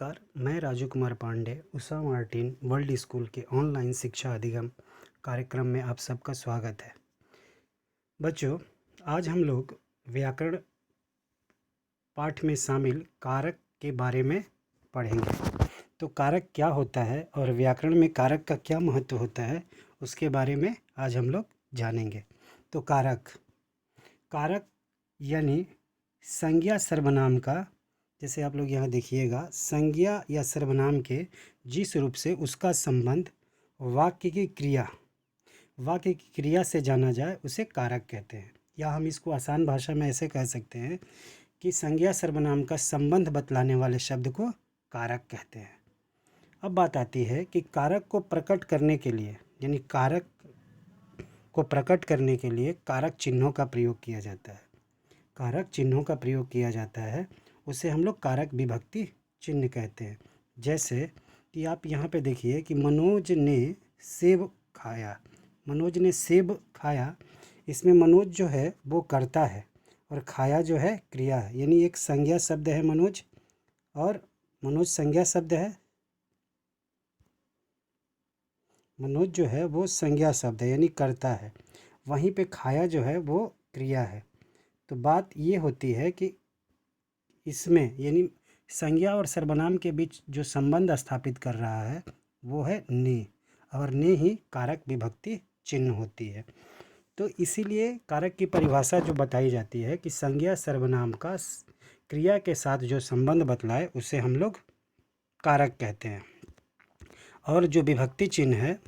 नमस्कार, मैं Raju Kumar Pandey Usha Martin world school के ऑनलाइन शिक्षा अधिगम कार्यक्रम में आप सबका स्वागत है। बच्चों, आज हम लोग व्याकरण पाठ में शामिल कारक के बारे में पढ़ेंगे। तो कारक क्या होता है और व्याकरण में कारक का क्या महत्व होता है, उसके बारे में आज हम लोग जानेंगे। तो कारक कारक यानी संज्ञा सर्वनाम का, जैसे आप लोग यहाँ देखिएगा, संज्ञा या सर्वनाम के जिस रूप से उसका संबंध वाक्य की क्रिया से जाना जाए उसे कारक कहते हैं। या हम इसको आसान भाषा में ऐसे कह सकते हैं कि संज्ञा सर्वनाम का संबंध बतलाने वाले शब्द को कारक कहते हैं। अब बात आती है कि कारक को प्रकट करने के लिए, यानी कारक को प्रकट करने के लिए कारक चिन्हों का प्रयोग किया जाता है। कारक चिन्हों का प्रयोग किया जाता है, उसे हम लोग कारक विभक्ति चिन्ह कहते हैं। जैसे कि आप यहाँ पे देखिए कि मनोज ने सेब खाया। मनोज ने सेब खाया, इसमें मनोज जो है वो कर्ता है और खाया जो है क्रिया है, यानी एक संज्ञा शब्द है मनोज, और मनोज संज्ञा शब्द है। मनोज जो है वो संज्ञा शब्द है यानी कर्ता है, वहीं पे खाया जो है वो क्रिया है। तो बात ये होती है कि इसमें यानी संज्ञा और सर्वनाम के बीच जो संबंध स्थापित कर रहा है वो है ने, और ने ही कारक विभक्ति चिन्ह होती है। तो इसीलिए कारक की परिभाषा जो बताई जाती है कि संज्ञा सर्वनाम का क्रिया के साथ जो संबंध बतलाए उसे हम लोग कारक कहते हैं। और जो विभक्ति चिन्ह है,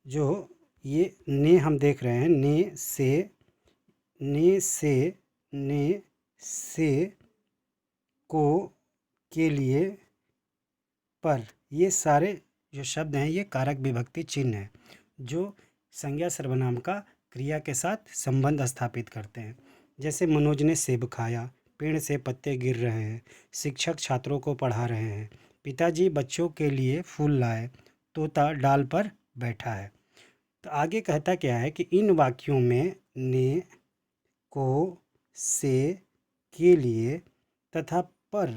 जो ये ने हम देख रहे हैं, ने से को, के लिए, पर, ये सारे जो शब्द हैं ये कारक विभक्ति चिन्ह हैं जो संज्ञा सर्वनाम का क्रिया के साथ संबंध स्थापित करते हैं। जैसे मनोज ने सेब खाया, पेड़ से पत्ते गिर रहे हैं, शिक्षक छात्रों को पढ़ा रहे हैं, पिताजी बच्चों के लिए फूल लाए, तोता डाल पर बैठा है। तो आगे कहता क्या है कि इन वाक्यों में ने, को, से, के लिए तथा पर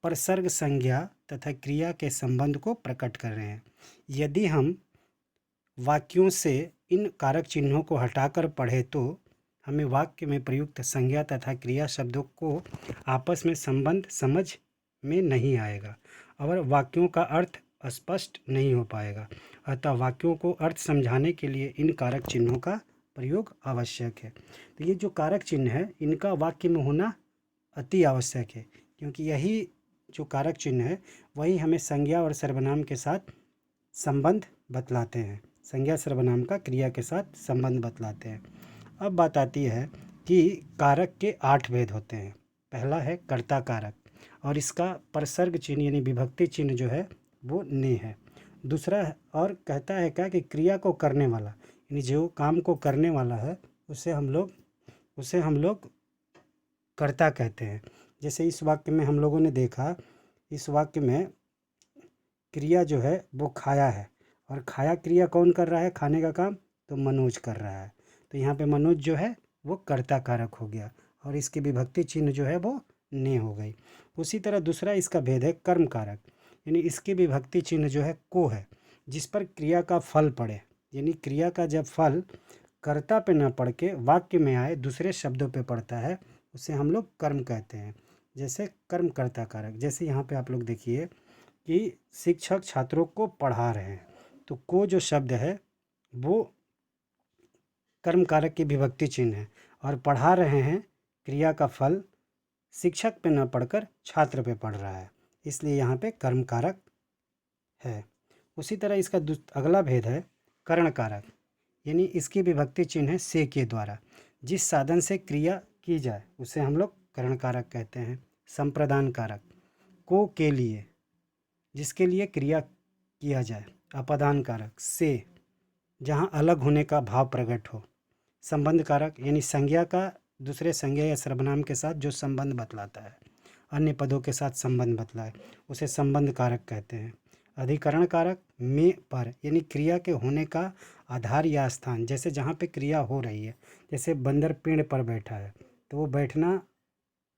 परसर्ग संज्ञा तथा क्रिया के संबंध को प्रकट कर रहे हैं। यदि हम वाक्यों से इन कारक चिन्हों को हटाकर पढ़े तो हमें वाक्य में प्रयुक्त संज्ञा तथा क्रिया शब्दों को आपस में संबंध समझ में नहीं आएगा और वाक्यों का अर्थ स्पष्ट नहीं हो पाएगा। अतः वाक्यों को अर्थ समझाने के लिए इन कारक चिन्हों का प्रयोग आवश्यक है। तो ये जो कारक चिन्ह है इनका वाक्य में होना अति आवश्यक है, क्योंकि यही जो कारक चिन्ह है वही हमें संज्ञा और सर्वनाम के साथ संबंध बतलाते हैं, संज्ञा सर्वनाम का क्रिया के साथ संबंध बतलाते हैं। अब बात आती है कि कारक के 8 भेद होते हैं। पहला है कर्ता कारक, और इसका परसर्ग चिन्ह यानी विभक्ति चिन्ह जो है वो ने है। दूसरा है, और कहता है क्या कि क्रिया को करने वाला, यानी जो काम को करने वाला है उसे हम लोग कर्ता कहते हैं। जैसे इस वाक्य में हम लोगों ने देखा, इस वाक्य में क्रिया जो है वो खाया है, और खाया क्रिया कौन कर रहा है, खाने का काम, तो मनोज कर रहा है। तो यहाँ पे मनोज जो है वो कर्ता कारक हो गया और इसकी विभक्ति चिन्ह जो है वो ने हो गई। उसी तरह दूसरा इसका भेद है कर्म कारक, यानी इसकी विभक्ति चिन्ह जो है को है, जिस पर क्रिया का फल पड़े, यानी क्रिया का जब फल कर्ता पे न पड़ के वाक्य में आए दूसरे शब्दों पे पड़ता है उसे हम लोग कर्म कहते हैं। जैसे कर्म कर्ता कारक, जैसे यहाँ पे आप लोग देखिए कि शिक्षक छात्रों को पढ़ा रहे हैं, तो को जो शब्द है वो कर्म कारक की विभक्ति चिन्ह है, और पढ़ा रहे हैं क्रिया का फल शिक्षक पे न पढ़कर छात्र पे पढ़ रहा है, इसलिए यहाँ पे कर्म कारक है। उसी तरह इसका अगला भेद है करण कारक, यानी इसकी विभक्ति चिन्ह है से के द्वारा। जिस साधन से क्रिया की जाए उसे हम लोग करण कारक कहते हैं। संप्रदान कारक, को के लिए, जिसके लिए क्रिया किया जाए। अपादान कारक, से, जहाँ अलग होने का भाव प्रकट हो। संबंध कारक, यानी संज्ञा का दूसरे संज्ञा या सर्वनाम के साथ जो संबंध बतलाता है, अन्य पदों के साथ संबंध बतलाए उसे संबंध कारक कहते हैं। अधिकरण कारक, में, पर, यानी क्रिया के होने का आधार या स्थान, जैसे जहाँ पे क्रिया हो रही है, जैसे बंदर पेड़ पर बैठा है तो वो बैठना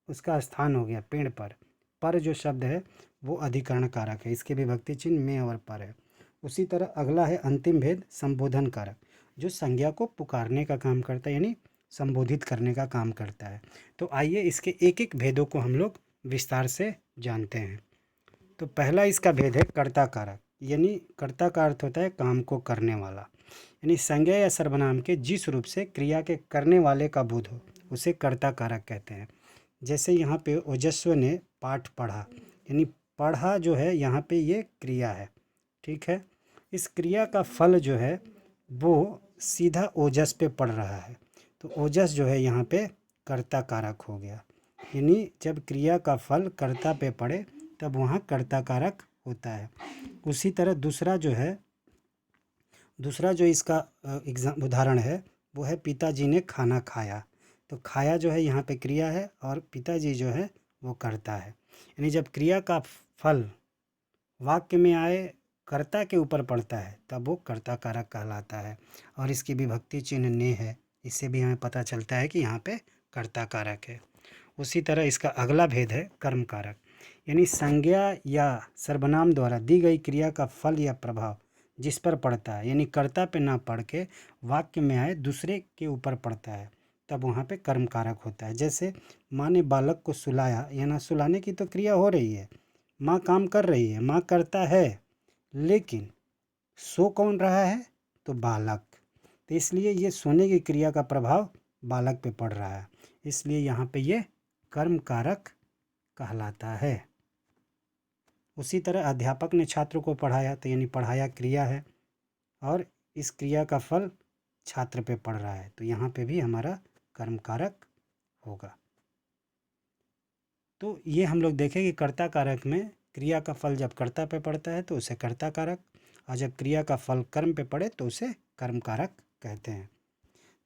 उसका स्थान हो गया पेड़ पर, पर जो शब्द है वो अधिकरण कारक है, इसके विभक्ति चिन्ह में और पर है। उसी तरह अगला है अंतिम भेद संबोधन कारक, जो संज्ञा को पुकारने का काम करता है, यानी संबोधित करने का काम करता है। तो आइए इसके एक एक भेदों को हम लोग विस्तार से जानते हैं। तो पहला इसका भेद है कर्ता कारक, यानी कर्ता का अर्थ होता है काम को करने वाला, यानी संज्ञा या सर्वनाम के जिस रूप से क्रिया के करने वाले का बोध हो उसे कर्ता कारक कहते हैं। जैसे यहाँ पे ओजस्व ने पाठ पढ़ा, यानी पढ़ा जो है यहाँ पे ये क्रिया है, ठीक है। इस क्रिया का फल जो है वो सीधा ओजस पे पड़ रहा है, तो ओजस जो है यहाँ पे कर्ता कारक हो गया, यानी जब क्रिया का फल कर्ता पे पड़े तब वहाँ कर्ता कारक होता है। उसी तरह दूसरा जो इसका उदाहरण है वो है पिताजी ने खाना खाया। तो खाया जो है यहाँ पे क्रिया है और पिताजी जो है वो कर्ता है, यानी जब क्रिया का फल वाक्य में आए कर्ता के ऊपर पड़ता है तब वो कर्ता कारक कहलाता है। और इसकी विभक्ति चिन्ह ने है, इससे भी हमें पता चलता है कि यहाँ पे कर्ता कारक है। उसी तरह इसका अगला भेद है कर्म कारक, यानी संज्ञा या सर्वनाम द्वारा दी गई क्रिया का फल या प्रभाव जिस पर पड़ता है, यानी कर्ता पे ना पड़ के वाक्य में आए दूसरे के ऊपर पड़ता है, तब वहाँ पे कर्म कारक होता है। जैसे माँ ने बालक को सुलाया, यानी सुलाने की तो क्रिया हो रही है, माँ काम कर रही है, माँ करता है, लेकिन सो कौन रहा है, तो बालक। तो इसलिए ये सोने की क्रिया का प्रभाव बालक पे पड़ रहा है, इसलिए यहाँ पे ये कर्म कारक कहलाता है। उसी तरह अध्यापक ने छात्र को पढ़ाया, तो यानी पढ़ाया क्रिया है और इस क्रिया का फल छात्र पे पड़ रहा है, तो यहाँ पे भी हमारा कर्म कारक होगा। तो ये हम लोग देखें कि कर्ता कारक में क्रिया का फल जब कर्ता पे पड़ता है तो उसे कर्ता कारक, और जब क्रिया का फल कर्म पे पड़े तो उसे कर्म कारक कहते हैं।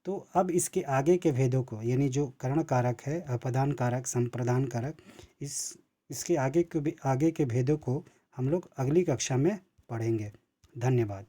तो अब इसके आगे के भेदों को, यानी जो करण कारक है, अपदान कारक, संप्रदान कारक, इसके आगे के भेदों को हम लोग अगली कक्षा में पढ़ेंगे। धन्यवाद।